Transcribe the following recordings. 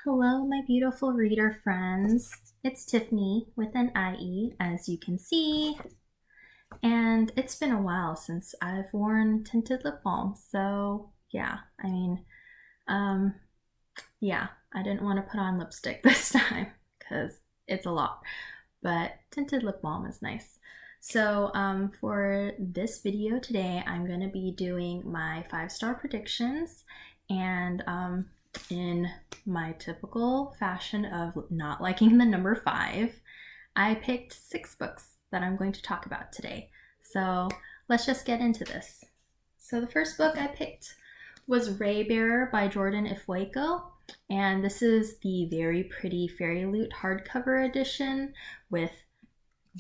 Hello, my beautiful reader friends. It's Tiffany with an IE, as you can see. And it's been a while since I've worn tinted lip balm. So, yeah, um, I didn't want to put on lipstick this time because it's a lot. But tinted lip balm is nice. So, for this video today, I'm going to be doing my 5-star predictions. And, in my typical fashion of not liking the number 5, I picked 6 books that I'm going to talk about today. So let's just get into this. So the first book I picked was Raybearer by Jordan Ifueko, and this is the very pretty Fairy Loot hardcover edition with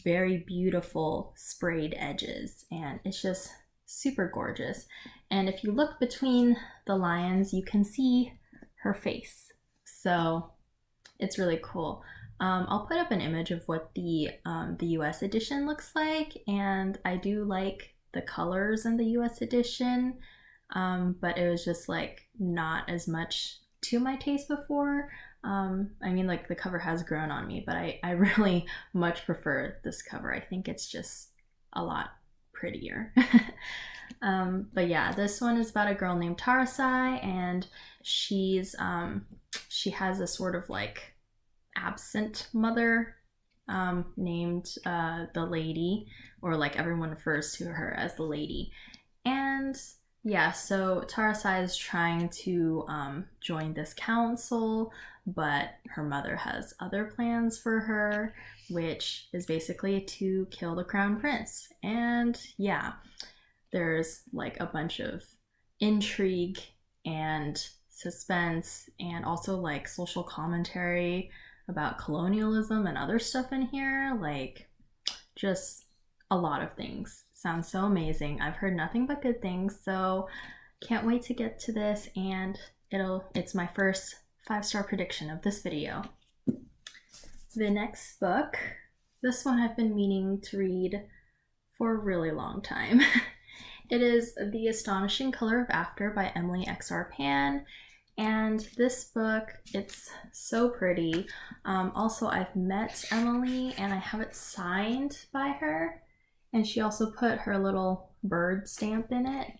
very beautiful sprayed edges, and it's just super gorgeous. And if you look between the lines, you can see her face, so it's really cool. I'll put up an image of what the US edition looks like, and I do like the colors in the US edition, but it was just like not as much to my taste before. Like the cover has grown on me, but I really much prefer this cover. I think it's just a lot prettier. But yeah, this one is about a girl named Tarasai, and she has a sort of like absent mother named the Lady, or like everyone refers to her as the Lady. And yeah, so Tarasai is trying to join this council, but her mother has other plans for her, which is basically to kill the crown prince. And yeah, there's like a bunch of intrigue and suspense and also like social commentary about colonialism and other stuff in here. Like, just a lot of things. Sounds so amazing. I've heard nothing but good things, so can't wait to get to this, and it's my first 5-star prediction of this video. The next book, this one I've been meaning to read for a really long time. It is The Astonishing Color of After by Emily X.R. Pan. And this book, it's so pretty. Also, I've met Emily and I have it signed by her. And she also put her little bird stamp in it.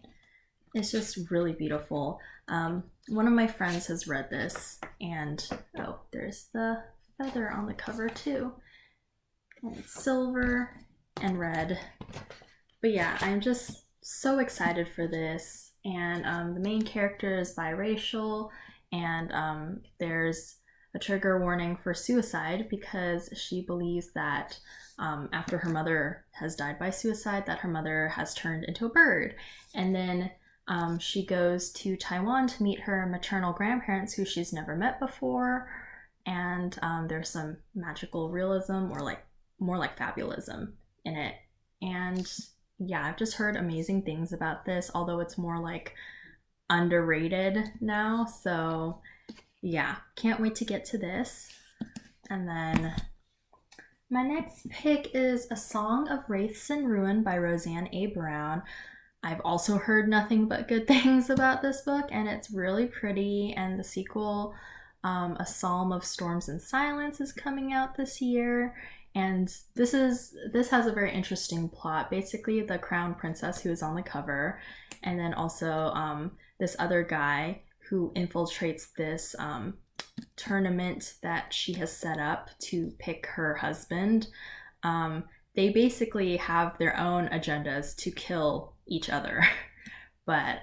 It's just really beautiful. One of my friends has read this, and oh, there's the feather on the cover too. And it's silver and red. But yeah, I'm just so excited for this. And the main character is biracial, and there's a trigger warning for suicide because she believes that after her mother has died by suicide, that her mother has turned into a bird. And then she goes to Taiwan to meet her maternal grandparents who she's never met before, and there's some magical realism, or like more like fabulism in it. And yeah, I've just heard amazing things about this, although it's more like underrated now. So yeah, can't wait to get to this. And then my next pick is A Song of Wraiths and Ruin by Roseanne A. Brown. I've also heard nothing but good things about this book, and it's really pretty. And the sequel, A Psalm of Storms and Silence, is coming out this year. And this has a very interesting plot. Basically, the crown princess who is on the cover, and then also this other guy who infiltrates this tournament that she has set up to pick her husband. They basically have their own agendas to kill each other. But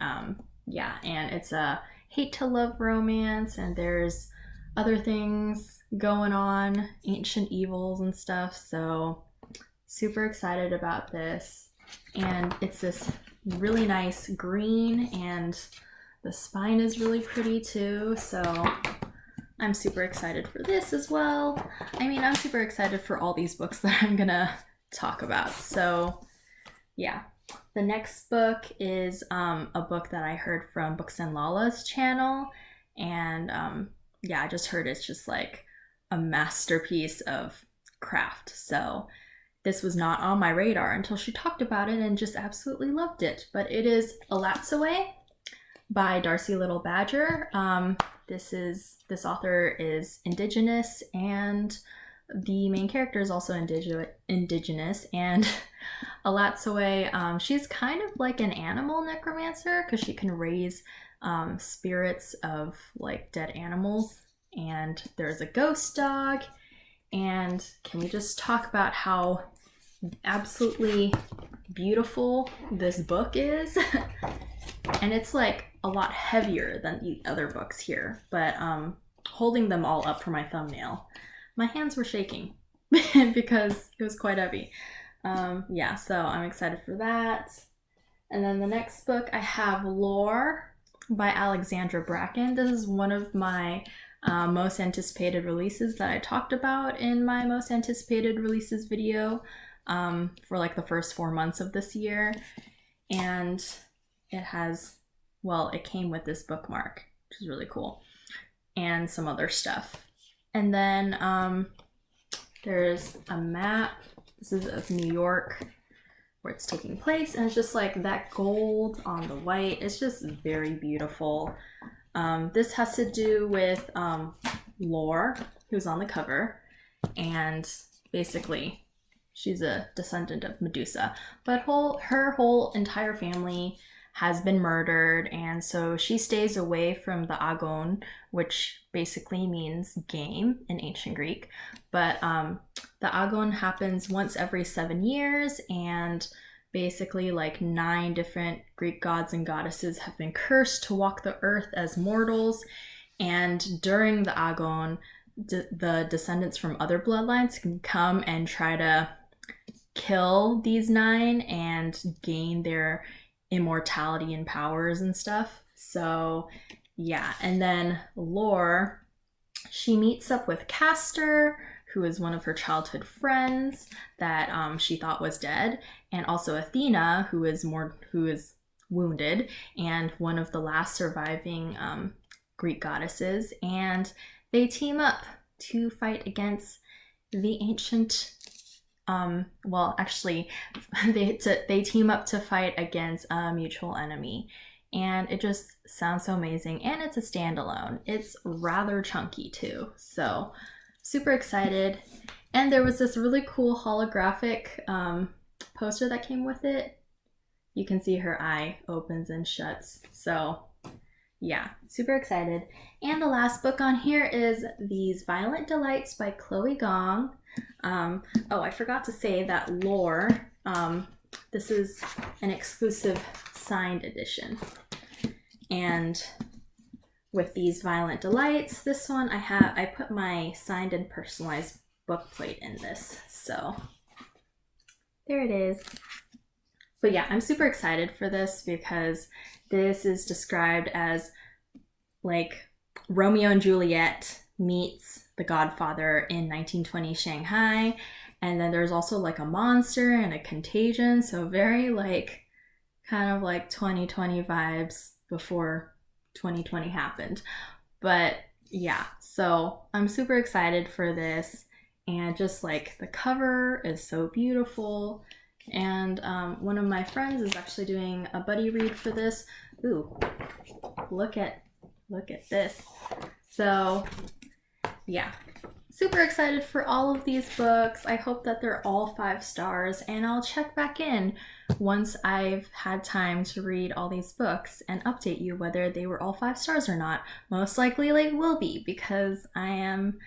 yeah, and it's a hate to love romance, and there's other things going on, ancient evils and stuff. So super excited about this. And it's this really nice green, and the spine is really pretty too. So I'm super excited for this as well. I'm super excited for all these books that I'm gonna talk about. So yeah. The next book is a book that I heard from Books and Lala's channel, and yeah, I just heard it's just like a masterpiece of craft. So this was not on my radar until she talked about it, and just absolutely loved it. But it is Alatsawe by Darcy Little Badger. this author is indigenous, and the main character is also indigenous, and Alatsoe, she's kind of like an animal necromancer because she can raise spirits of like dead animals. And there's a ghost dog. And can we just talk about how absolutely beautiful this book is? And it's like a lot heavier than the other books here, but holding them all up for my thumbnail, my hands were shaking because it was quite heavy. Yeah, so I'm excited for that. And then the next book I have Lore by Alexandra Bracken. This is one of my most anticipated releases that I talked about in my most anticipated releases video for like the first 4 months of this year. And it has, well, it came with this bookmark, which is really cool, and some other stuff. And then there's a map. This is of New York, where it's taking place, and it's just like that gold on the white. It's just very beautiful. This has to do with Lore, who's on the cover, and basically she's a descendant of Medusa, but her whole entire family has been murdered, and so she stays away from the Agon, which basically means game in ancient Greek. But the Agon happens once every 7 years, and basically like 9 different Greek gods and goddesses have been cursed to walk the earth as mortals. And during the Agon, the descendants from other bloodlines can come and try to kill these 9 and gain their immortality and powers and stuff. So yeah, and then Lore, she meets up with Castor, who is one of her childhood friends that she thought was dead, and also Athena, who is wounded and one of the last surviving Greek goddesses, and they team up to fight against the ancient well, actually, they team up to fight against a mutual enemy, and it just sounds so amazing. And it's a standalone. It's rather chunky too, so super excited. And there was this really cool holographic poster that came with it. You can see her eye opens and shuts. So yeah, super excited. And the last book on here is These Violent Delights by Chloe Gong. Oh, I forgot to say that Lore, this is an exclusive signed edition. And with These Violent Delights, this one I put my signed and personalized book plate in this. So there it is. But yeah, I'm super excited for this because this is described as like Romeo and Juliet meets The Godfather in 1920 Shanghai. And then there's also like a monster and a contagion. So very like kind of like 2020 vibes before 2020 happened. But yeah, so I'm super excited for this. And just like the cover is so beautiful. And one of my friends is actually doing a buddy read for this. Ooh, look at this. So yeah, super excited for all of these books. I hope that they're all 5 stars, and I'll check back in once I've had time to read all these books and update you whether they were all 5 stars or not. Most likely they will be, because I am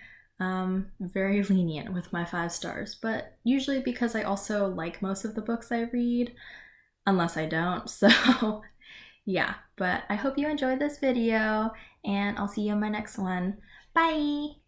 very lenient with my 5 stars, but usually because I also like most of the books I read, unless I don't. So yeah, but I hope you enjoyed this video, and I'll see you in my next one. Bye!